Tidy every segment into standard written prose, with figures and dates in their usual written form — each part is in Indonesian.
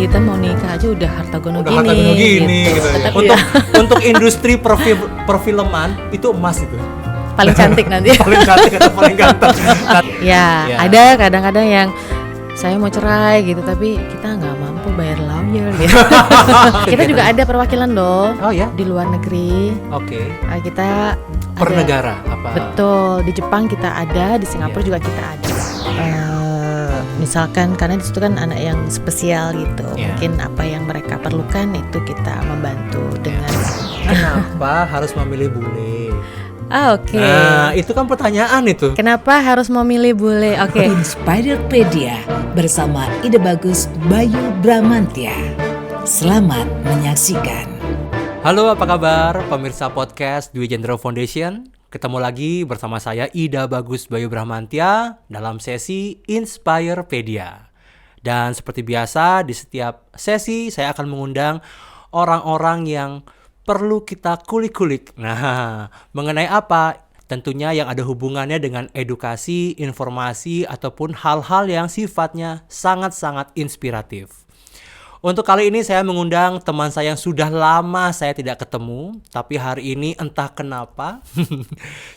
kita mau nikah aja udah harta gono Udah harta gono gini gitu. Tetapi Untuk industri perfilman itu emas itu. paling cantik nanti. Paling cantik atau paling ganteng. Ya, ada kadang-kadang yang saya mau cerai gitu, tapi kita nggak mampu bayar lawyer gitu. Kita juga ada perwakilan dong. Oh ya? Di luar negeri. Oke. Kita Per ada, negara apa? betul, di Jepang kita ada, di Singapura juga kita ada. Misalkan karena di situ kan anak yang spesial gitu, mungkin apa yang mereka perlukan itu kita membantu dengan. Kenapa harus memilih bule? Oke. Nah, itu kan pertanyaan itu. Kenapa harus memilih bule? Oke. Inspirepedia bersama Ide Bagus Bayu Bramantya. Selamat menyaksikan. Halo, apa kabar pemirsa podcast Dwi Jendro Foundation? Ketemu lagi bersama saya Ida Bagus Bayu Bramantya dalam sesi Inspirepedia. Dan seperti biasa di setiap sesi saya akan mengundang orang-orang yang perlu kita kulik-kulik. Nah, mengenai apa? Tentunya yang ada hubungannya dengan edukasi, informasi, ataupun hal-hal yang sifatnya sangat-sangat inspiratif. Untuk kali ini saya mengundang teman saya yang sudah lama saya tidak ketemu, tapi hari ini entah kenapa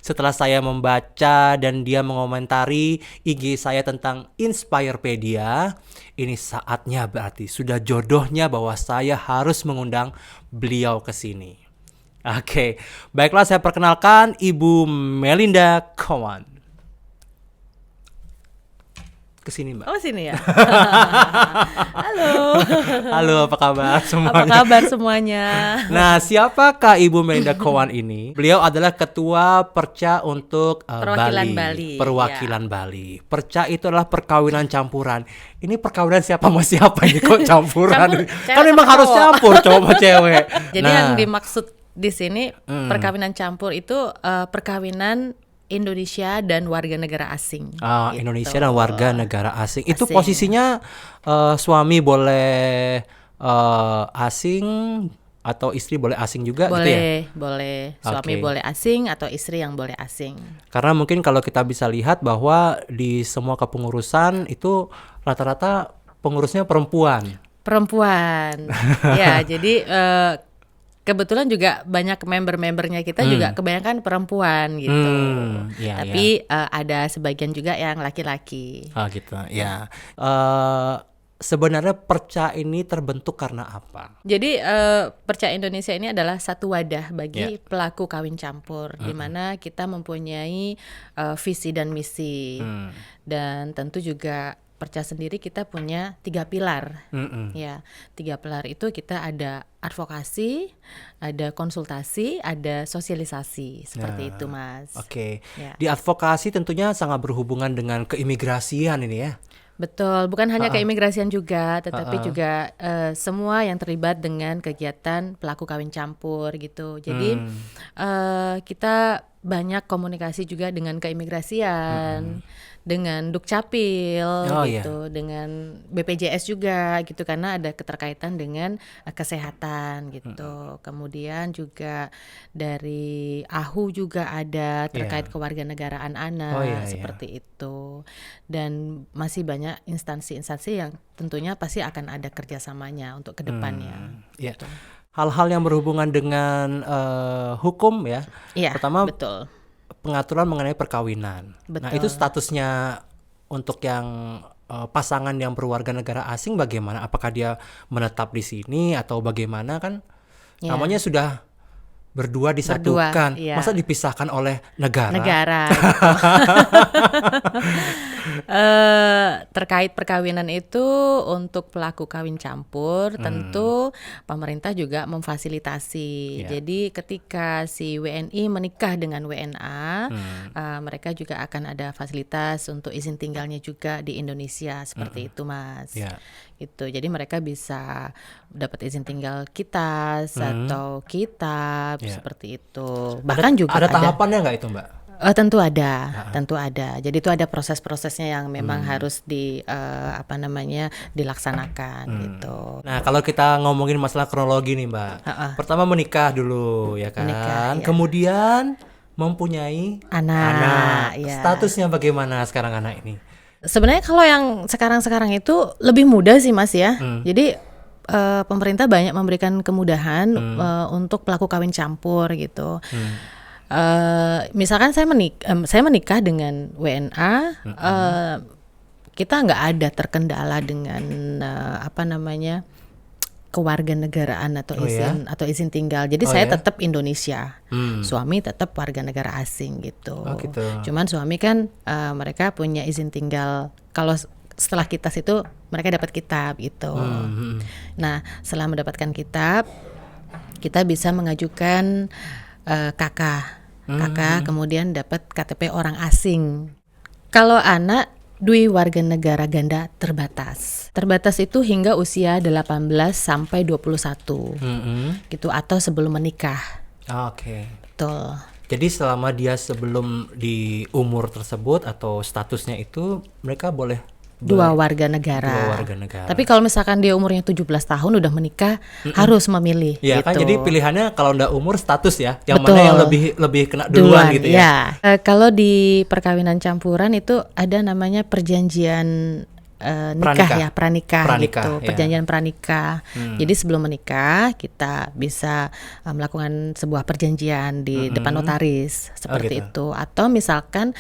setelah saya membaca dan dia mengomentari IG saya tentang Inspirepedia, ini saatnya berarti sudah jodohnya bahwa saya harus mengundang beliau ke sini. Oke, baiklah saya perkenalkan Ibu Melinda Cowan. Kesini Mbak. Oh sini ya. Halo. Halo, apa kabar semuanya? Apa kabar semuanya? Nah, siapakah Ibu Melinda Cowan ini? Beliau adalah Ketua Perca untuk Bali. Perwakilan Bali. Perca itu adalah perkawinan campuran. Ini perkawinan siapa sama siapa ini kok campuran? Kan memang harus campur cowok sama cewek. Jadi yang dimaksud di sini perkawinan campur itu perkawinan Indonesia dan warga negara asing. Gitu. Indonesia dan warga negara asing. Itu posisinya suami boleh asing atau istri boleh asing juga boleh, gitu ya? Boleh. Suami boleh asing atau istri yang boleh asing. Karena mungkin kalau kita bisa lihat bahwa di semua kepengurusan itu rata-rata pengurusnya perempuan. Ya, jadi kebetulan juga banyak member-membernya kita juga kebanyakan perempuan gitu. Tapi ada sebagian juga yang laki-laki. Gitu ya. Sebenarnya Perca ini terbentuk karena apa? Jadi Perca Indonesia ini adalah satu wadah bagi pelaku kawin campur, di mana kita mempunyai visi dan misi. Dan tentu juga Perca sendiri kita punya 3 pilar. Ya, 3 pilar itu kita ada advokasi, ada konsultasi, ada sosialisasi, seperti itu Mas. Oke. Ya. Di advokasi tentunya sangat berhubungan dengan keimigrasian ini ya. Betul, bukan hanya keimigrasian juga, tetapi juga semua yang terlibat dengan kegiatan pelaku kawin campur gitu. Jadi kita banyak komunikasi juga dengan keimigrasian, dengan Dukcapil gitu, dengan BPJS juga gitu, karena ada keterkaitan dengan kesehatan gitu. Kemudian juga dari AHU juga ada terkait kewarganegaraan anak seperti itu. Dan masih banyak instansi-instansi yang tentunya pasti akan ada kerjasamanya untuk kedepannya. Gitu. Hal-hal yang berhubungan dengan hukum ya. Pertama betul. Pengaturan mengenai perkawinan. Betul. Nah, itu statusnya untuk yang pasangan yang berwarga negara asing bagaimana? Apakah dia menetap di sini atau bagaimana kan? Namanya sudah berdua disatukan. Masa dipisahkan oleh negara gitu. Terkait perkawinan itu untuk pelaku kawin campur tentu pemerintah juga memfasilitasi. Jadi ketika si WNI menikah dengan WNA, mereka juga akan ada fasilitas untuk izin tinggalnya juga di Indonesia seperti itu Mas. Gitu. Jadi mereka bisa dapat izin tinggal kita atau kita seperti itu. Bahkan juga ada tahapannya nggak itu Mbak? Tentu ada. Jadi itu ada proses-prosesnya yang memang harus dilaksanakan gitu. Nah, kalau kita ngomongin masalah kronologi nih Mbak. Pertama menikah dulu ya kan. Kemudian mempunyai anak. Statusnya bagaimana sekarang anak ini? Sebenarnya kalau yang sekarang-sekarang itu lebih mudah sih Mas ya. Jadi pemerintah banyak memberikan kemudahan untuk pelaku kawin campur gitu. Misalkan saya menikah dengan WNA, kita nggak ada terkendala dengan kewarganegaraan atau izin tinggal. Jadi saya tetap Indonesia, suami tetap warga negara asing gitu. Gitu. Cuman suami kan mereka punya izin tinggal. Kalau setelah kitas itu mereka dapat kitab gitu. Nah, setelah mendapatkan kitab, kita bisa mengajukan kakak, kemudian dapat KTP orang asing. Kalau anak dui warga negara ganda terbatas. Terbatas itu hingga usia 18 sampai 21. Gitu, atau sebelum menikah. Oke. Betul. Jadi selama dia sebelum di umur tersebut atau statusnya itu mereka boleh dua warga negara. Tapi kalau misalkan dia umurnya 17 tahun udah menikah, harus memilih. Ya gitu. kan, jadi pilihannya kalau udah umur status ya, yang Betul. mana yang lebih kena duluan gitu ya. Kalau di perkawinan campuran itu ada namanya perjanjian nikah, pranikah gitu, perjanjian pranikah. Jadi sebelum menikah kita bisa melakukan sebuah perjanjian di depan notaris seperti itu. Atau misalkan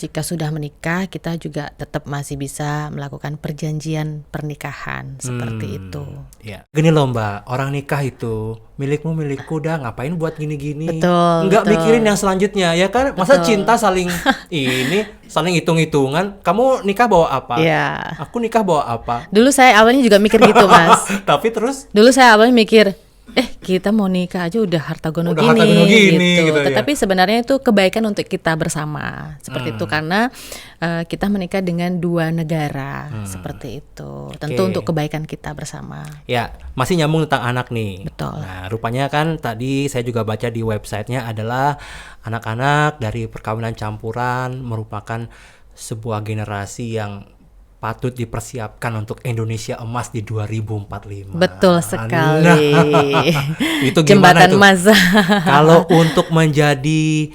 jika sudah menikah, kita juga tetap masih bisa melakukan perjanjian pernikahan seperti itu. Ya. Gini loh Mbak, orang nikah itu milikmu milikku, dah ngapain buat gini-gini? Betul. Mikirin yang selanjutnya ya kan? Masa cinta saling saling hitung-hitungan. Kamu nikah bawa apa? Ya. Aku nikah bawa apa? Dulu saya awalnya juga mikir gitu Mas. Tapi terus? Dulu saya awalnya mikir, kita mau nikah aja udah harta gono gini gitu. Tetapi sebenarnya itu kebaikan untuk kita bersama seperti itu, karena kita menikah dengan dua negara seperti itu. Tentu untuk kebaikan kita bersama. Ya, masih nyambung tentang anak nih. Betul. Nah, rupanya kan tadi saya juga baca di websitenya adalah anak-anak dari perkawinan campuran merupakan sebuah generasi yang patut dipersiapkan untuk Indonesia emas di 2045. Betul sekali. Itu gimana Jembatan itu? masa. Kalau untuk menjadi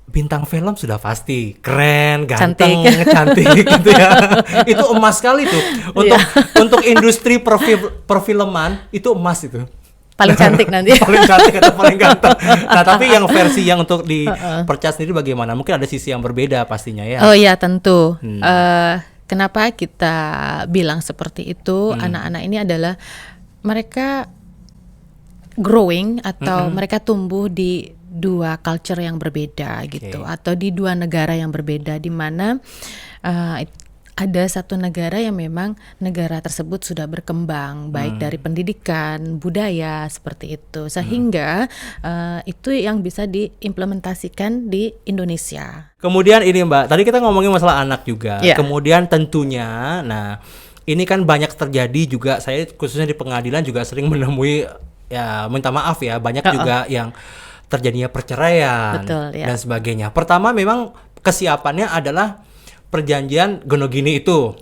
bintang film sudah pasti keren, ganteng, cantik gitu ya. Itu emas sekali tuh. Untuk industri perfilman itu emas itu. Paling cantik nanti. Paling cantik atau paling ganteng. Nah, tapi yang versi yang untuk di percas sendiri bagaimana? Mungkin ada sisi yang berbeda pastinya ya. Oh iya, tentu. Kenapa kita bilang seperti itu? Anak-anak ini adalah mereka growing atau mereka tumbuh di dua culture yang berbeda gitu, atau di dua negara yang berbeda, di mana ada satu negara yang memang negara tersebut sudah berkembang baik dari pendidikan, budaya seperti itu, sehingga itu yang bisa diimplementasikan di Indonesia. Kemudian ini Mbak, tadi kita ngomongin masalah anak juga. Kemudian tentunya, nah ini kan banyak terjadi juga, saya khususnya di pengadilan juga sering menemui, ya minta maaf ya, banyak juga yang terjadinya perceraian. Betul, dan sebagainya. Pertama memang kesiapannya adalah perjanjian gonogini itu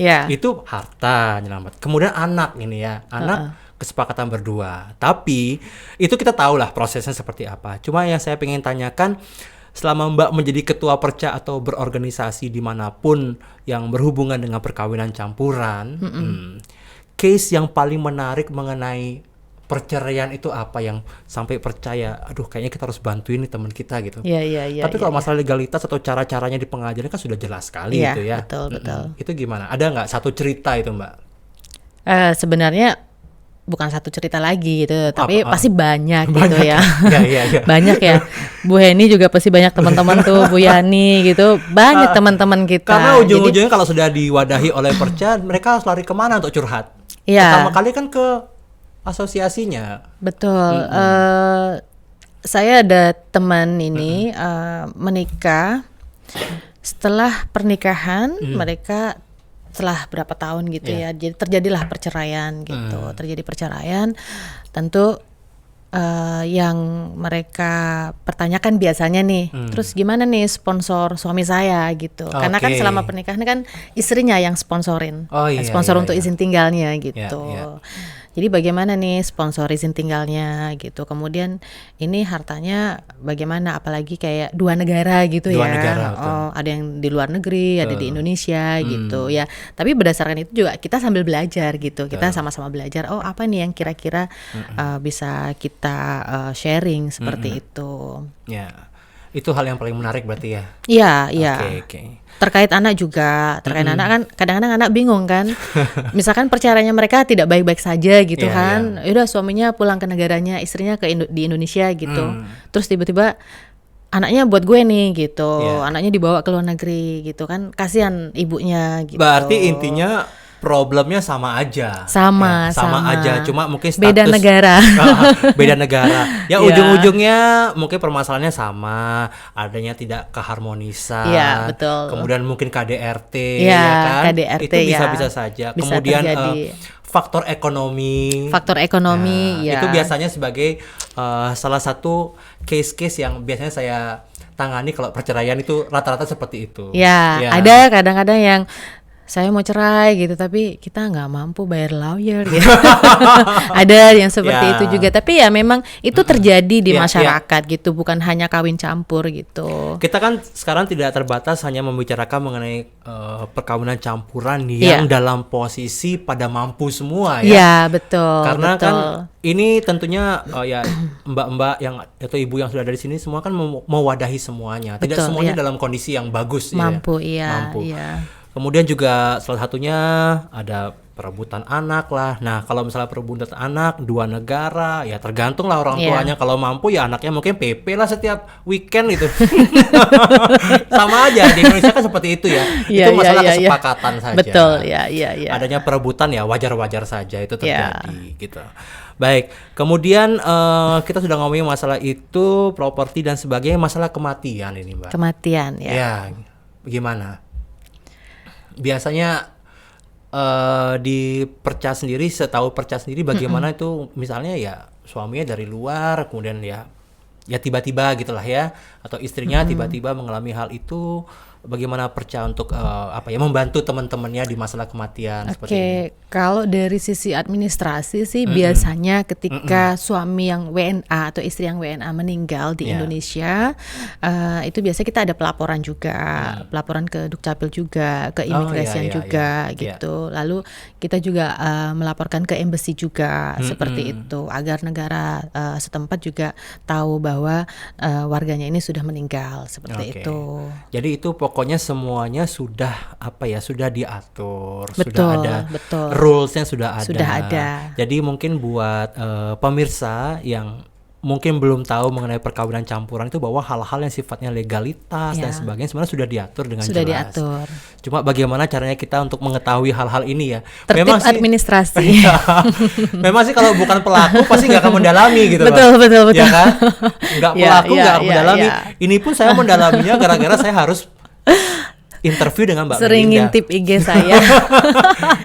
harta nyelamat. Kemudian anak ini ya, anak kesepakatan berdua. Tapi itu kita tahu lah prosesnya seperti apa. Cuma yang saya pengen tanyakan, selama Mbak menjadi ketua perca atau berorganisasi dimanapun yang berhubungan dengan perkawinan campuran, case yang paling menarik mengenai perceraian itu apa yang sampai percaya, aduh kayaknya kita harus bantuin nih teman kita gitu. Tapi kalau masalah legalitas atau cara-caranya di pengadilan kan sudah jelas sekali gitu ya. Betul. Itu gimana? Ada nggak satu cerita itu Mbak? Sebenarnya bukan satu cerita lagi gitu, tapi pasti banyak gitu ya. Banyak ya. Bu Heni juga pasti banyak teman-teman tuh, Bu Yani gitu, banyak teman-teman kita. Karena ujung-ujungnya kalau sudah diwadahi oleh perca, mereka harus lari kemana untuk curhat? Pertama kali kan ke asosiasinya. Betul. Saya ada teman ini menikah. Setelah pernikahan mereka setelah berapa tahun gitu ya, jadi terjadilah perceraian gitu. Terjadi perceraian, tentu yang mereka pertanyakan biasanya nih, terus gimana nih sponsor suami saya gitu. Karena kan selama pernikahan kan istrinya yang sponsorin, sponsor untuk izin tinggalnya gitu. Jadi bagaimana nih sponsor izin tinggalnya gitu. Kemudian ini hartanya bagaimana, apalagi kayak dua negara gitu Dua ya. negara, betul. Ada yang di luar negeri, ada di Indonesia gitu ya. Tapi berdasarkan itu juga kita sambil belajar gitu. Kita sama-sama belajar. Oh, apa nih yang kira-kira bisa kita sharing seperti itu. Ya. Itu hal yang paling menarik berarti ya. Iya, iya. Oke. Terkait anak juga, terkait anak kan kadang-kadang anak bingung kan. Misalkan perceraiannya mereka tidak baik-baik saja gitu Iya, kan. Udah suaminya pulang ke negaranya, istrinya di Indonesia gitu. Terus tiba-tiba anaknya buat gue nih gitu. Iya. Anaknya dibawa ke luar negeri gitu kan. Kasihan ibunya gitu. Berarti intinya problemnya sama aja. Sama aja, cuma mungkin status beda negara. Beda negara. Ya Iya. ujung-ujungnya mungkin permasalahannya sama, adanya tidak keharmonisan. Iya, betul. Kemudian mungkin KDRT Iya, ya kan. KDRT, itu ya. bisa saja. Bisa Kemudian terjadi. faktor ekonomi. Faktor ekonomi ya. Itu biasanya sebagai salah satu case-case yang biasanya saya tangani kalau perceraian itu rata-rata seperti itu. Ya, ada kadang-kadang yang saya mau cerai gitu tapi kita nggak mampu bayar lawyer gitu. Ada yang seperti Ya. itu juga, tapi ya memang itu terjadi di Ya, masyarakat gitu, bukan hanya kawin campur gitu. Kita kan sekarang tidak terbatas hanya membicarakan mengenai perkawinan campuran yang dalam posisi pada mampu semua ya. Iya, betul. Karena betul. kan ini tentunya ya mbak-mbak yang atau ibu yang sudah ada di sini semua kan mewadahi semuanya. Tidak Betul, semuanya iya. dalam kondisi yang bagus Mampu, ya. iya, Mampu. iya. Kemudian juga salah satunya ada perebutan anak lah. Nah, kalau misalnya perebutan anak dua negara, ya tergantung lah orang Iya. tuanya. Kalau mampu ya anaknya mungkin PP lah setiap weekend gitu. Sama aja di Indonesia kan seperti itu ya. Iya, Itu masalah iya, iya. kesepakatan saja. Betul, ya. Adanya perebutan ya wajar-wajar saja itu terjadi gitu. Baik, kemudian kita sudah ngomongin masalah itu, properti dan sebagainya, masalah kematian ini, Mbak. Kematian ya. Ya, gimana? Biasanya di Perca sendiri, setahu Perca sendiri bagaimana itu misalnya ya suaminya dari luar, kemudian ya tiba-tiba gitulah ya, atau istrinya tiba-tiba mengalami hal itu, bagaimana Perca untuk membantu teman-temannya di masalah kematian seperti ini? Oke, kalau dari sisi administrasi sih biasanya ketika suami yang WNA atau istri yang WNA meninggal di Indonesia, itu biasanya kita ada pelaporan juga, pelaporan ke Dukcapil juga, ke imigrasian juga gitu. Lalu kita juga melaporkan ke embassy juga seperti itu, agar negara setempat juga tahu bahwa warganya ini sudah meninggal seperti itu. Jadi itu pokoknya semuanya sudah sudah diatur, Betul, sudah ada betul. rulesnya sudah ada. Sudah ada. Jadi mungkin buat pemirsa yang mungkin belum tahu mengenai perkawinan campuran itu, bahwa hal-hal yang sifatnya legalitas dan sebagainya sebenarnya sudah diatur dengan Sudah jelas. diatur. Cuma bagaimana caranya kita untuk mengetahui hal-hal ini ya? Tertib administrasi. Memang sih kalau bukan pelaku pasti nggak akan mendalami gitu, Betul, Bang. betul, betul. Ya kan? Nggak pelaku nggak akan mendalami. ya. Ini pun saya mendalaminya gara-gara saya harus interview dengan Mbak Sering Melinda. ngintip IG saya.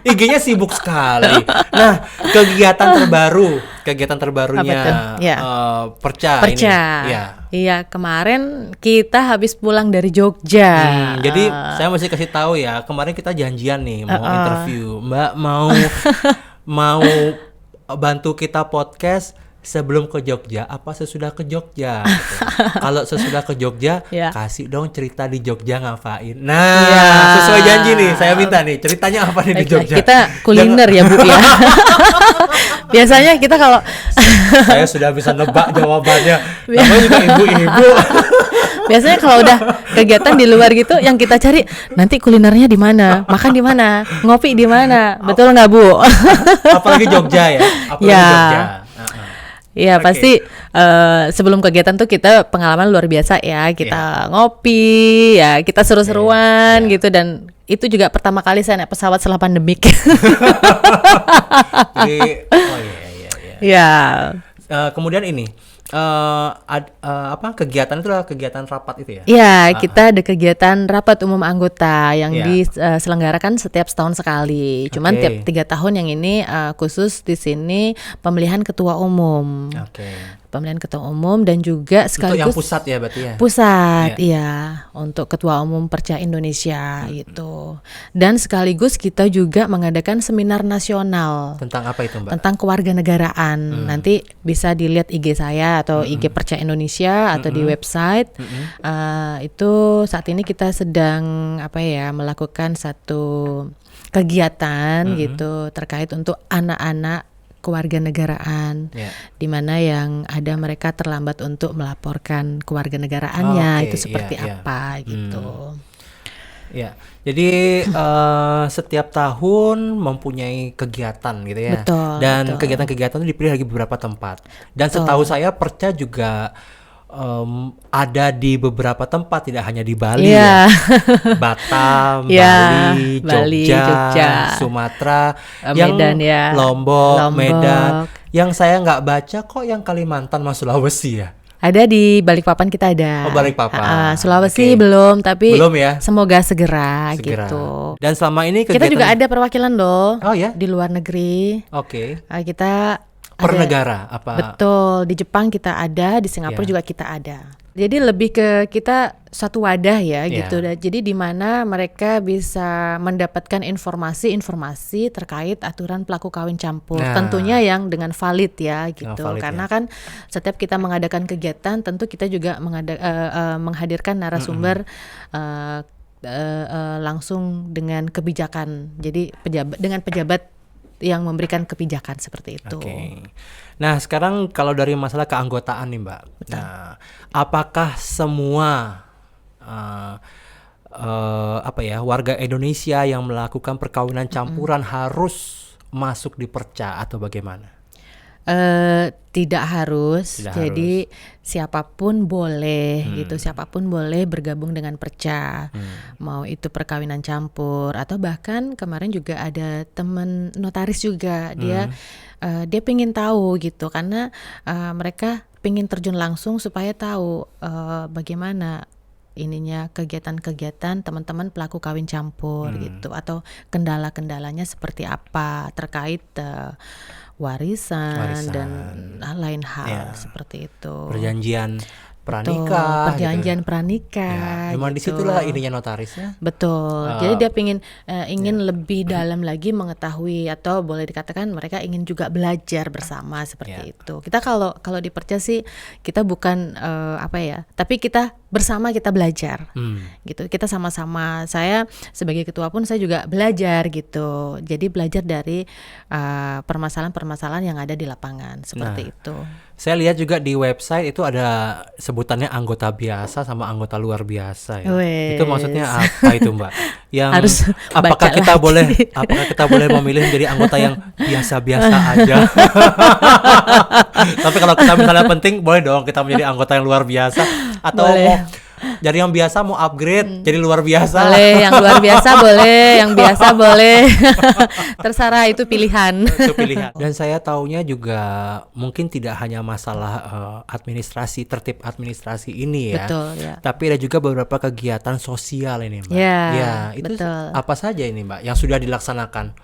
IG-nya sibuk sekali. Nah, kegiatan terbarunya Perca ini. Ya. Iya, kemarin kita habis pulang dari Jogja. Jadi saya mesti kasih tahu ya, kemarin kita janjian nih mau interview. Mbak mau bantu kita podcast sebelum ke Jogja apa sesudah ke Jogja gitu. Kalau sesudah ke Jogja kasih dong cerita di Jogja ngapain. Nah, sesuai janji nih, saya minta nih ceritanya apa nih di Jogja. Kita kuliner ya Bu ya. Biasanya kita kalau saya sudah bisa nebak jawabannya. Namanya juga ibu-ibu. Biasanya kalau udah kegiatan di luar gitu, yang kita cari nanti kulinernya di mana, makan di mana, ngopi di mana, betul nggak Bu? Apalagi Jogja ya. Jogja. Iya, pasti sebelum kegiatan tuh kita pengalaman luar biasa ya. Kita ngopi, ya kita seru-seruan gitu, dan itu juga pertama kali saya naik pesawat setelah pandemik. Jadi, Ya. Kemudian ini kegiatan itu adalah kegiatan rapat itu ya? Iya, kita ada kegiatan rapat umum anggota yang diselenggarakan setiap setahun sekali. Cuman tiap 3 tahun yang ini khusus di sini pemilihan ketua umum. pemilihan ketua umum dan juga Untuk yang sekaligus pusat ya berarti ya. pusat, iya, untuk ketua umum Perca Indonesia gitu. Dan sekaligus kita juga mengadakan seminar nasional Tentang apa itu Mbak? tentang kewarganegaraan. Nanti bisa dilihat IG saya atau IG Perca Indonesia atau di website. Itu saat ini kita sedang melakukan satu kegiatan gitu terkait untuk anak-anak kewarganegaraan, di mana yang ada mereka terlambat untuk melaporkan kewarganegaraannya itu seperti apa gitu. Ya, jadi setiap tahun mempunyai kegiatan gitu ya. Betul, Dan betul. kegiatan-kegiatan itu dipilih lagi beberapa tempat. Dan setahu saya Perca juga ada di beberapa tempat, tidak hanya di Bali ya. Batam, Bali, Jogja, Sumatera, Medan ya. Lombok, Medan. Yang saya nggak baca kok yang Kalimantan sama Sulawesi ya. Ada di Balikpapan kita ada. Oh, Balikpapan. Sulawesi Oke. belum, tapi Belum ya? semoga segera gitu. Dan selama ini Kita kegiatan juga ada perwakilan loh Oh ya? di luar negeri. Oke. Kita Per ada- negara apa? Betul, di Jepang kita ada, di Singapura juga kita ada. Jadi lebih ke kita satu wadah ya gitu. Dan jadi di mana mereka bisa mendapatkan informasi-informasi terkait aturan pelaku kawin campur. Nah. Tentunya yang dengan valid ya gitu. valid, Karena kan setiap kita mengadakan kegiatan tentu kita juga menghadirkan narasumber langsung dengan kebijakan. Jadi dengan pejabat yang memberikan kebijakan seperti itu. Oke. Nah, sekarang kalau dari masalah keanggotaan nih, Mbak. Nah, apakah semua warga Indonesia yang melakukan perkawinan campuran harus masuk di Perca atau bagaimana? Tidak harus. Tidak Jadi siapapun boleh gitu, siapapun boleh bergabung dengan Perca. Mau itu perkawinan campur atau bahkan kemarin juga ada teman notaris juga, dia pingin tahu gitu karena mereka pingin terjun langsung supaya tahu bagaimana ininya kegiatan-kegiatan teman-teman pelaku kawin campur gitu, atau kendala-kendalanya seperti apa terkait warisan dan lain hal seperti itu. Perjanjian Betul, pranikah. perjanjian gitu. pranikah. Memang gitu. disitulah ininya notarisnya. Betul. Jadi dia ingin lebih dalam lagi mengetahui, atau boleh dikatakan mereka ingin juga belajar bersama seperti itu. Kita kalau di Perca sih kita bukan tapi kita bersama, kita belajar. Gitu. Kita sama-sama. Saya sebagai ketua pun saya juga belajar gitu. Jadi belajar dari permasalahan-permasalahan yang ada di lapangan seperti itu. Saya lihat juga di website itu ada sebutannya anggota biasa sama anggota luar biasa ya. Wes. Itu maksudnya apa itu, Mbak? Yang Harus apakah baca kita lagi. apakah kita boleh memilih menjadi anggota yang biasa-biasa aja? Tapi kalau kita misalnya penting, boleh dong kita menjadi anggota yang luar biasa, atau Boleh. mau dari yang biasa mau upgrade jadi luar biasa. Boleh, yang luar biasa boleh, yang biasa boleh. Terserah, itu pilihan. Itu pilihan. Dan saya taunya juga mungkin tidak hanya masalah administrasi, tertib administrasi ini ya. Betul, ya. Tapi ada juga beberapa kegiatan sosial ini, Mbak. Ya, itu betul. apa saja ini, Mbak, yang sudah dilaksanakan?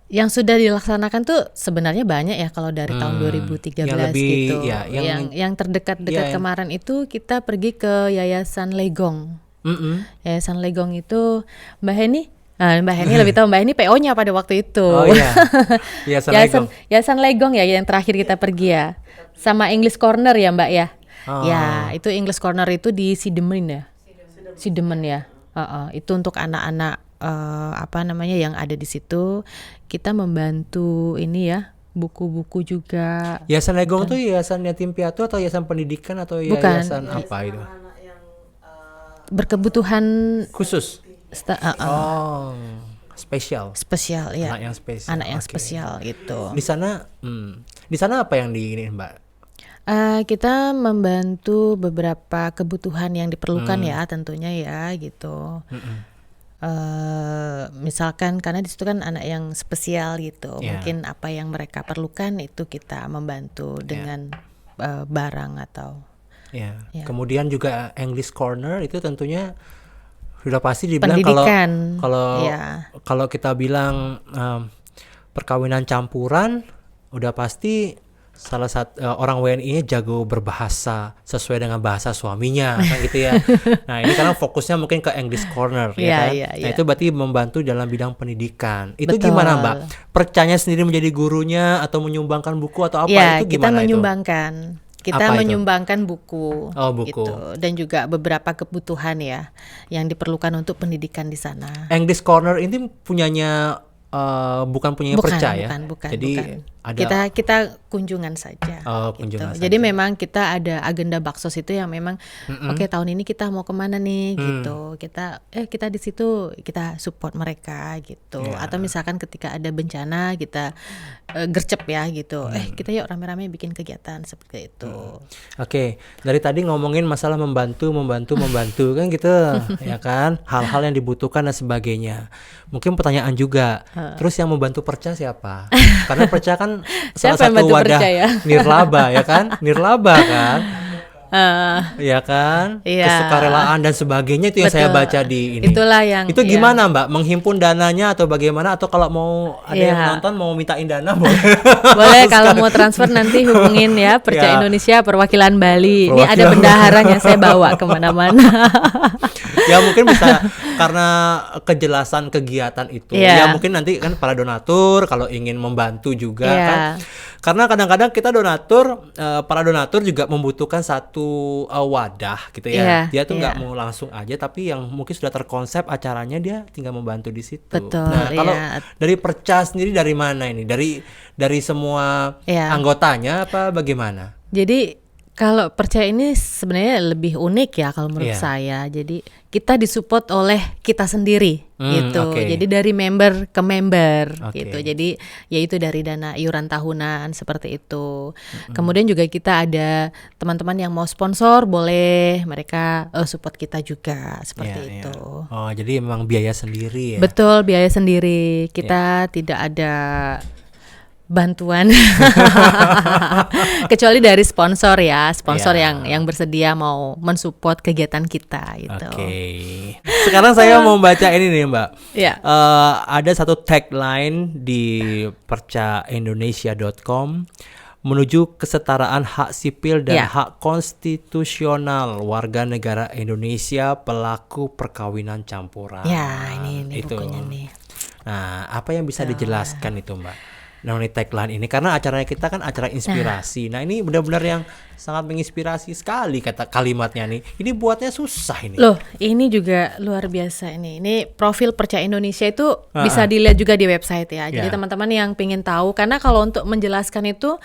Yang sudah dilaksanakan tuh sebenarnya banyak ya kalau dari tahun 2013 yang lebih, gitu. ya, yang terdekat-dekat kemarin itu kita pergi ke Yayasan Legong. Yayasan Legong itu Mbak Heni lebih tahu. Mbak Heni PO-nya pada waktu itu. Oh iya. Yayasan Legong. Yayasan Legong ya yang terakhir kita pergi ya. Sama English Corner ya, Mbak ya. Ya, itu English Corner itu di Sidemen ya. Sidemen ya. Itu untuk anak-anak yang ada di situ. Kita membantu ini ya, buku-buku juga. Yayasan Legong itu yayasan yatim piatu atau yayasan pendidikan atau Bukan. yayasan apa itu? Berkebutuhan Khusus. Spesial. spesial ya. Anak yang spesial. Anak yang Oke. spesial gitu. Di sana apa yang ini, Mbak? Kita membantu beberapa kebutuhan yang diperlukan ya, tentunya ya gitu. Misalkan karena di situ kan anak yang spesial gitu, mungkin apa yang mereka perlukan itu kita membantu dengan barang atau. Ya. Ya. Kemudian juga English Corner itu tentunya sudah pasti dibilang Pendidikan. kalau kita bilang perkawinan campuran, udah pasti salah satu orang WNI-nya jago berbahasa sesuai dengan bahasa suaminya kan gitu ya. Nah, ini karena fokusnya mungkin ke English Corner ya kan. Nah, itu berarti membantu dalam bidang pendidikan. Itu Betul. gimana, Mbak? Percaya sendiri menjadi gurunya atau menyumbangkan buku atau apa Ya, itu kita gimana menyumbangkan. Kita Apa itu? menyumbangkan buku, Oh, buku. gitu, dan juga beberapa kebutuhan ya yang diperlukan untuk pendidikan di sana. English Corner ini punyanya bukan punyanya percaya. Bukan. Jadi ada Kita kunjungan saja. kunjungan gitu. saja. Jadi memang kita ada agenda Baksos itu yang memang oke, tahun ini kita mau kemana nih gitu. Kita di situ kita support mereka gitu. Ya. Atau misalkan ketika ada bencana kita gercep ya gitu. Kita yuk rame-rame bikin kegiatan seperti itu. Oke, dari tadi ngomongin masalah membantu kan gitu, ya kan? Hal-hal yang dibutuhkan dan sebagainya. Mungkin pertanyaan juga. Terus yang membantu Perca siapa? Karena Perca kan salah Siapa yang satu bantu wadah Perca ya? nirlaba ya kan? Nirlaba kan? Ya kan? Iya. Kesukarelaan dan sebagainya itu yang saya Betul. baca di ini. Itulah yang Itu gimana, Mbak? Menghimpun dananya atau bagaimana? Atau kalau mau ada yang Iya. nonton mau mintain dana boleh? Boleh kalau mau transfer nanti hubungin ya Perca Ya. Indonesia perwakilan Bali. Ini ada Perwakilan bendaharanya saya bawa kemana-mana. Ya mungkin bisa karena kejelasan kegiatan itu. Iya. Ya mungkin nanti kan para donatur kalau ingin membantu juga Iya. kan. Karena kadang-kadang kita para donatur juga membutuhkan satu wadah gitu ya. Iya, Dia tuh nggak iya. mau langsung aja, tapi yang mungkin sudah terkonsep acaranya dia tinggal membantu di situ. Betul, Nah, kalau iya. dari Perca sendiri dari mana ini? Dari semua Iya. anggotanya apa bagaimana? Jadi kalau Perca ini sebenarnya lebih unik ya kalau menurut Iya. saya. Jadi kita disupport oleh kita sendiri gitu. Oke. Jadi dari member ke member Oke. gitu. Jadi yaitu dari dana iuran tahunan seperti itu. Kemudian juga kita ada teman-teman yang mau sponsor, boleh mereka support kita juga seperti Iya, iya. itu. Oh, jadi memang biaya sendiri ya. Betul, biaya sendiri. Kita tidak ada bantuan kecuali dari sponsor ya, sponsor Ya. yang bersedia mau mensupport kegiatan kita gitu. Oke. Sekarang saya mau baca ini nih, Mbak. Ya. Ada satu tagline di percaindonesia.com menuju kesetaraan hak sipil dan Ya. hak konstitusional warga negara Indonesia pelaku perkawinan campuran. Ya, ini Itu. bukunya nih. Nah, apa yang bisa dijelaskan itu, Mbak? Nah, ini tagline ini karena acaranya kita kan acara inspirasi. Nah, ini benar-benar yang sangat menginspirasi sekali kata kalimatnya nih. Ini buatnya susah ini. Loh, ini juga luar biasa ini. Ini profil Perca Indonesia itu bisa dilihat juga di website ya. Jadi Ya. teman-teman yang pengen tahu, karena kalau untuk menjelaskan itu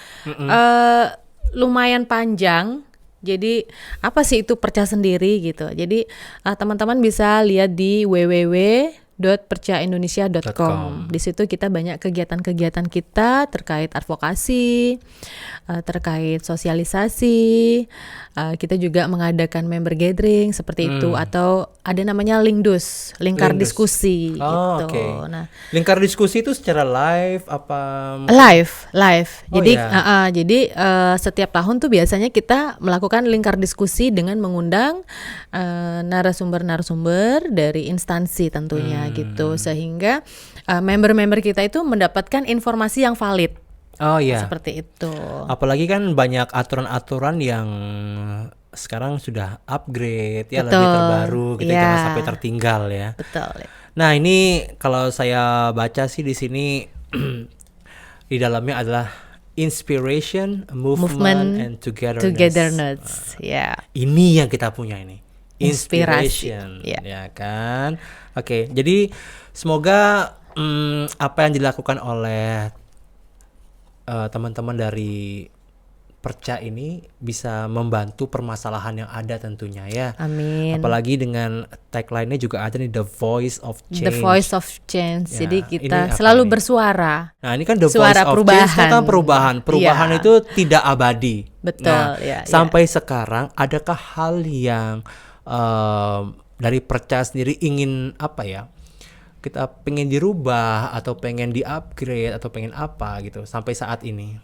lumayan panjang. Jadi apa sih itu Perca sendiri gitu. Jadi teman-teman bisa lihat di www.percaindonesia.com. Di situ kita banyak kegiatan-kegiatan kita terkait advokasi, terkait sosialisasi. Kita juga mengadakan member gathering seperti itu, atau ada namanya Linkdus, lingkar Linkdus. diskusi Oh, gitu. oke. Nah, Lingkar diskusi itu secara live apa? live. Oh, Jadi ya. setiap tahun tuh biasanya kita melakukan lingkar diskusi dengan mengundang narasumber-narasumber dari instansi tentunya gitu, sehingga member-member kita itu mendapatkan informasi yang valid. Oh iya. Seperti itu. Apalagi kan banyak aturan-aturan yang sekarang sudah upgrade ya, lebih Betul. terbaru gitu, Iya. jangan sampai tertinggal ya. Betul. Nah, ini kalau saya baca sih di sini di dalamnya adalah inspiration, movement and Togetherness. Ya. Ini yang kita punya ini. Inspirasi, Inspiration, ya. ya kan? Oke, jadi semoga apa yang dilakukan oleh teman-teman dari Perca ini bisa membantu permasalahan yang ada tentunya ya. Amin. Apalagi dengan tagline-nya juga ada nih, The Voice of Change. The Voice of Change. Ya, Jadi ini kita apa selalu nih? bersuara. Nah, ini kan The Suara Voice of perubahan. Change itu kan perubahan. Perubahan Iya. itu tidak abadi. Betul, Nah, ya, sampai sekarang adakah hal yang dari Perca sendiri ingin apa ya? Kita pengen dirubah atau pengen di-upgrade atau pengen apa gitu sampai saat ini?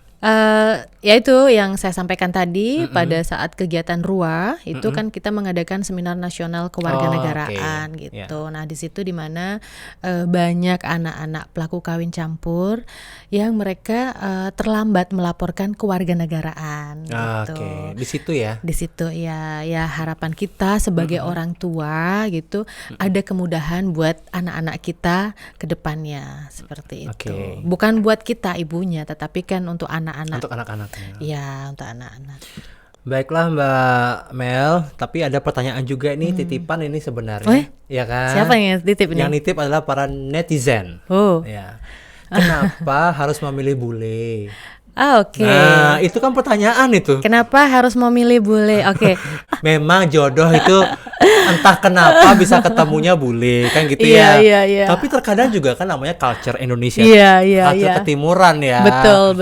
Ya itu yang saya sampaikan tadi pada saat kegiatan RUA itu kan kita mengadakan seminar nasional kewarganegaraan gitu. Nah di situ di mana banyak anak-anak pelaku kawin campur yang mereka terlambat melaporkan kewarganegaraan. Gitu. Di situ ya. Di situ ya harapan kita sebagai orang tua gitu ada kemudahan buat anak-anak kita ke depannya seperti itu. Bukan buat kita ibunya, tetapi kan untuk anak-anak. Untuk anak-anaknya. Ya, untuk anak-anak. Baiklah Mbak Mel, tapi ada pertanyaan juga nih titipan ini sebenarnya, ya kan? Siapa yang nitip ini? Yang nitip adalah para netizen. Ya. Kenapa harus memilih bule? Oke. Nah, itu kan pertanyaan itu. Kenapa harus memilih bule? Oke. Memang jodoh itu entah kenapa bisa ketemunya bule kan gitu ya. Iya. Tapi terkadang juga kan namanya culture Indonesia. Iya. Culture ketimuran ya. Betul.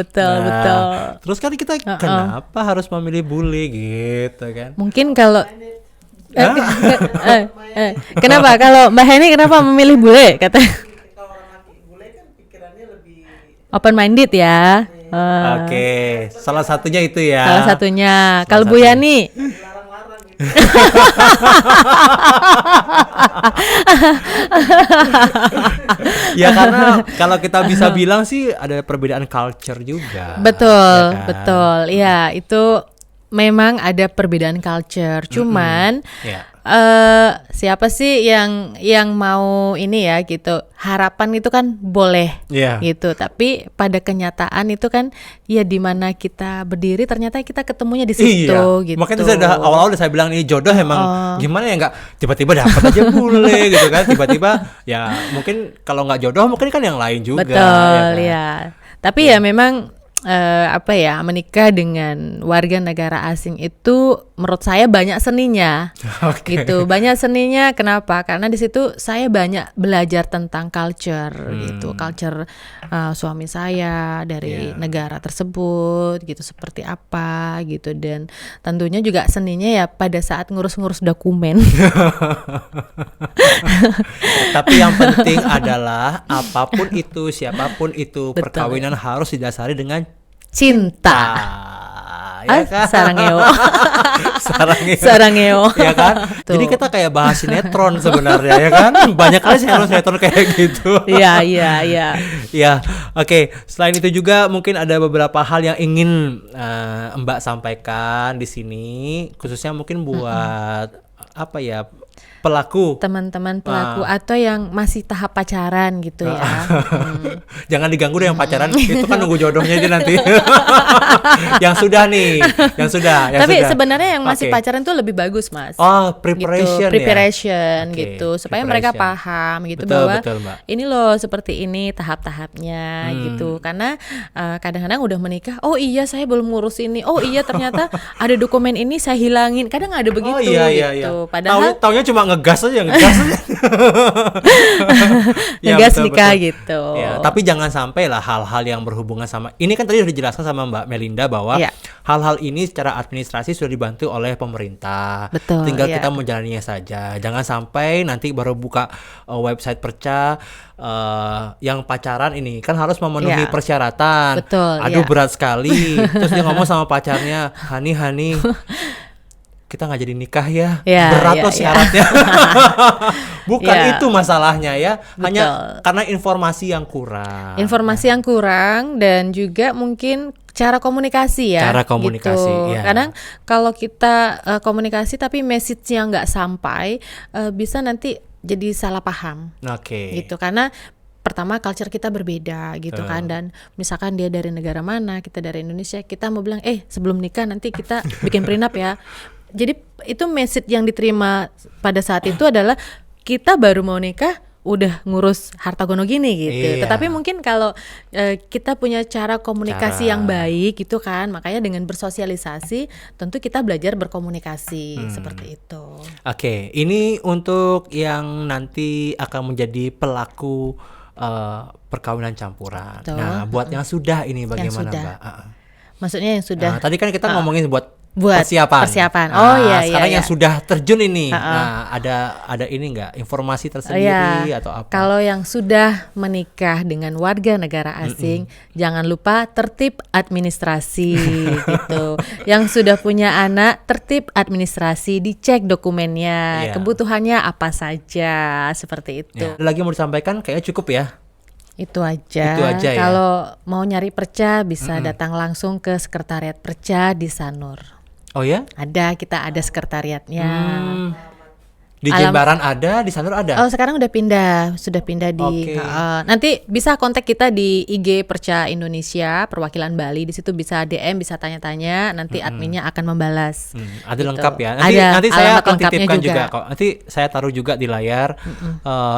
Terus kan kita kenapa harus memilih bule gitu kan? Mungkin kalau kenapa kalau Mbak Heni kenapa memilih bule kata? Open minded ya. Oke, salah satunya itu ya. Salah satunya. Kalau Bu Yani? Ya karena kalau kita bisa bilang sih ada perbedaan culture juga. Betul, ya kan? Betul. Ya, itu memang ada perbedaan culture. Cuman siapa sih yang mau ini ya gitu. Harapan itu kan boleh gitu. Tapi pada kenyataan itu kan ya di mana kita berdiri ternyata kita ketemunya di situ gitu. Makanya saya awal-awal saya bilang ini jodoh emang gimana ya, nggak tiba-tiba dapat aja bule gitu kan. Tiba-tiba ya mungkin kalau nggak jodoh mungkin kan yang lain juga. Betul ya. Tapi ya memang menikah dengan warga negara asing itu menurut saya banyak seninya. Gitu. Banyak seninya kenapa? Karena di situ saya banyak belajar tentang culture gitu. Culture suami saya dari negara tersebut gitu seperti apa gitu, dan tentunya juga seninya ya pada saat ngurus-ngurus dokumen. Tapi yang penting adalah apapun itu, siapapun itu, perkawinan harus didasari dengan cinta. Ya kan? Sarangeo. Ya kan? Tuh. Jadi kita kayak bahas sinetron sebenarnya ya kan? Banyak kali sinetron kayak gitu. Iya. Ya, oke. Selain itu juga mungkin ada beberapa hal yang ingin Mbak sampaikan di sini, khususnya mungkin buat pelaku, teman-teman pelaku atau yang masih tahap pacaran gitu ya. Jangan diganggu deh yang pacaran, itu kan nunggu jodohnya aja nanti. Yang sudah. Tapi sebenarnya yang masih pacaran tuh lebih bagus, Mas. Preparation gitu, supaya mereka paham gitu. Betul, Mbak. Ini loh seperti ini tahap-tahapnya gitu. Karena kadang-kadang udah menikah, oh iya saya belum ngurus ini, oh iya ternyata ada dokumen ini saya hilangin. Kadang ada begitu gitu. Padahal taunya cuma ngegas aja. Ngegas nikah gitu. Ya, tapi jangan sampai lah hal-hal yang berhubungan sama ini kan tadi sudah dijelaskan sama Mbak Melinda bahwa hal-hal ini secara administrasi sudah dibantu oleh pemerintah. Betul, tinggal kita menjalaninya saja. Jangan sampai nanti baru buka website perca yang pacaran ini kan harus memenuhi persyaratan. Betul, aduh berat sekali. Terus dia ngomong sama pacarnya, Hani kita nggak jadi nikah ya, berat loh syaratnya. Bukan itu masalahnya ya, hanya karena informasi yang kurang dan juga mungkin cara komunikasi ya. Gitu. Kadang kalau kita komunikasi tapi message-nya nggak sampai, bisa nanti jadi salah paham. Gitu karena pertama culture kita berbeda gitu kan, dan misalkan dia dari negara mana, kita dari Indonesia, kita mau bilang sebelum nikah nanti kita bikin prenup ya. Jadi itu message yang diterima pada saat itu adalah kita baru mau nikah udah ngurus harta gono gini gitu. Tetapi mungkin kalau kita punya cara komunikasi yang baik gitu kan, makanya dengan bersosialisasi tentu kita belajar berkomunikasi seperti itu. Oke, ini untuk yang nanti akan menjadi pelaku perkawinan campuran. Nah, buat yang sudah ini bagaimana, Mbak? Maksudnya yang sudah. Tadi kan kita ngomongin buat buat persiapan. Oh iya sekarang iya. yang sudah terjun ini, nah ada ini nggak informasi tersendiri atau apa? Kalau yang sudah menikah dengan warga negara asing, jangan lupa tertib administrasi gitu. Yang sudah punya anak, tertib administrasi, dicek dokumennya, kebutuhannya apa saja, seperti itu. Ada lagi mau disampaikan? Kayaknya cukup ya. Itu aja ya. Kalau mau nyari Perca bisa datang langsung ke sekretariat Perca di Sanur. Oh ya? Kita ada sekretariatnya. Di Jembaran ada, di Sanur ada. Oh, sekarang sudah pindah di. Nanti bisa kontak kita di IG Perca Indonesia perwakilan Bali. Di situ bisa DM, bisa tanya-tanya. Nanti adminnya akan membalas. Ada gitu. lengkap ya. Ada Nanti saya akan titipkan juga juga kok. Nanti saya taruh juga di layar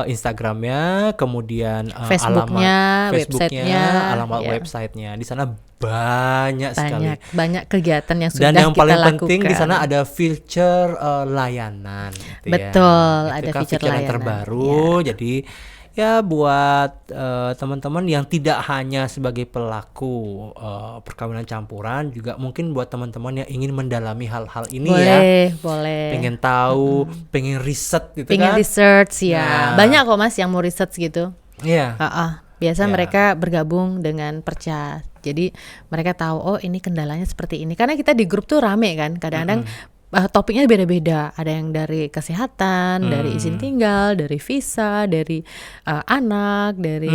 Instagramnya, kemudian Facebooknya, websitenya, alamat websitenya. Di sana banyak sekali. Banyak kegiatan yang sudah Dan yang kita paling lakukan. penting di sana ada feature layanan. Gitu Betul, ya. ada Itu kan feature yang layanan. terbaru. Jadi ya buat teman-teman yang tidak hanya sebagai pelaku perkawinan campuran, juga mungkin buat teman-teman yang ingin mendalami hal-hal ini boleh. Pengen tahu, pengen riset gitu pengen kan. research ya. Banyak kok Mas yang mau research gitu. Iya. Biasa mereka bergabung dengan Perca. Jadi mereka tahu ini kendalanya seperti ini. Karena kita di grup tuh rame kan. Kadang-kadang topiknya beda-beda. Ada yang dari kesehatan, dari izin tinggal, dari visa, dari anak, dari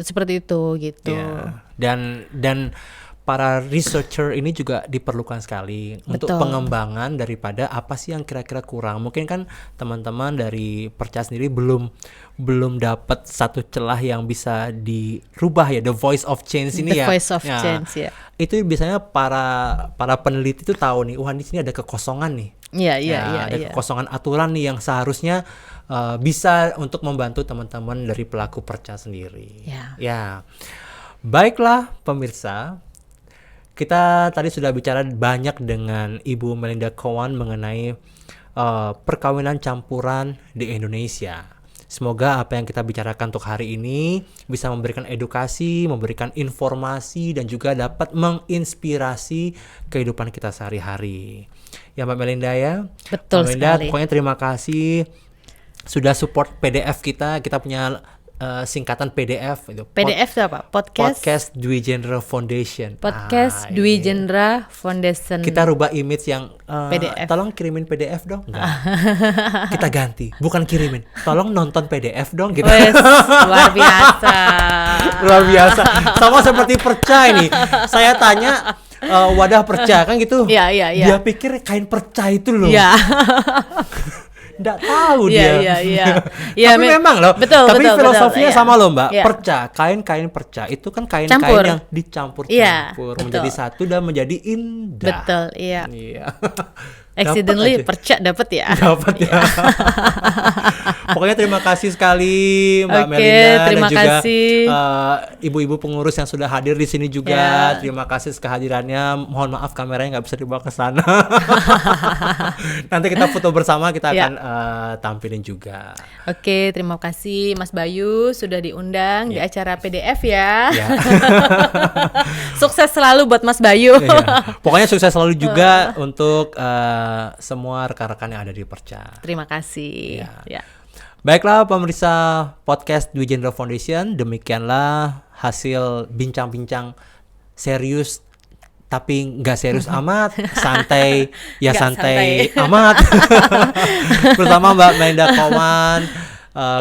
seperti itu gitu. Dan para researcher ini juga diperlukan sekali untuk pengembangan daripada apa sih yang kira-kira kurang. Mungkin kan teman-teman dari Perca sendiri belum dapat satu celah yang bisa dirubah ya, the voice of change ini ya. The voice of change ya. Itu biasanya para peneliti itu tahu nih, di sini ada kekosongan nih. Iya. Ada kekosongan aturan nih yang seharusnya bisa untuk membantu teman-teman dari pelaku Perca sendiri. Ya. Baiklah pemirsa, kita tadi sudah bicara banyak dengan Ibu Melinda Cowan mengenai perkawinan campuran di Indonesia. Semoga apa yang kita bicarakan untuk hari ini bisa memberikan edukasi, memberikan informasi, dan juga dapat menginspirasi kehidupan kita sehari-hari. Ya Mbak Melinda ya. Betul Mbak Melinda, sekali. pokoknya terima kasih sudah support PDF kita. Kita punya singkatan PDF itu. PDF itu apa? Podcast Dwi Gendra Foundation. Podcast Dwi Gendra Foundation. Kita rubah image yang PDF. Tolong kirimin PDF dong. Enggak. Kita ganti, bukan kirimin. Tolong nonton PDF dong gitu. Luar biasa. Luar biasa. Sama seperti Perca ini. Saya tanya wadah Perca kan gitu. Iya. Dia pikir kain perca itu loh. Iya. Nggak tahu dia. Iya. Tapi memang loh. Betul, tapi filosofinya betul, sama loh Mbak. Iya. Perca, kain perca itu kan kain-kain Campur. yang dicampur-campur Iya, menjadi satu dan menjadi indah. Betul, iya. Dapet Accidentally aja. Perca dapat ya. Dapat ya. Pokoknya terima kasih sekali Mbak Oke, Melinda terima dan juga kasih. ibu-ibu pengurus yang sudah hadir di sini juga. Ya. Terima kasih kehadirannya. Mohon maaf kameranya nggak bisa dibawa ke sana. Nanti kita foto bersama, kita akan tampilin juga. Oke, terima kasih Mas Bayu sudah diundang di acara PDF ya. Ya. Sukses selalu buat Mas Bayu. Iya. Pokoknya sukses selalu juga untuk semua rekan-rekan yang ada di Perca. Terima kasih. Ya. Baiklah pemirsa podcast Dwi Gendra Foundation, demikianlah hasil bincang-bincang serius tapi nggak serius amat, santai ya, santai amat. Bersama Mbak Melinda Cowan,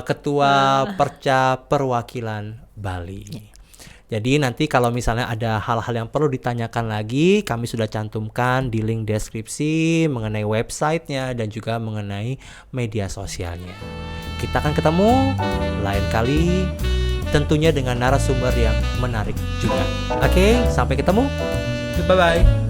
Ketua Perca Perwakilan Bali. Jadi nanti kalau misalnya ada hal-hal yang perlu ditanyakan lagi, kami sudah cantumkan di link deskripsi mengenai websitenya dan juga mengenai media sosialnya. Kita akan ketemu lain kali, tentunya dengan narasumber yang menarik juga. Oke, sampai ketemu. Bye-bye.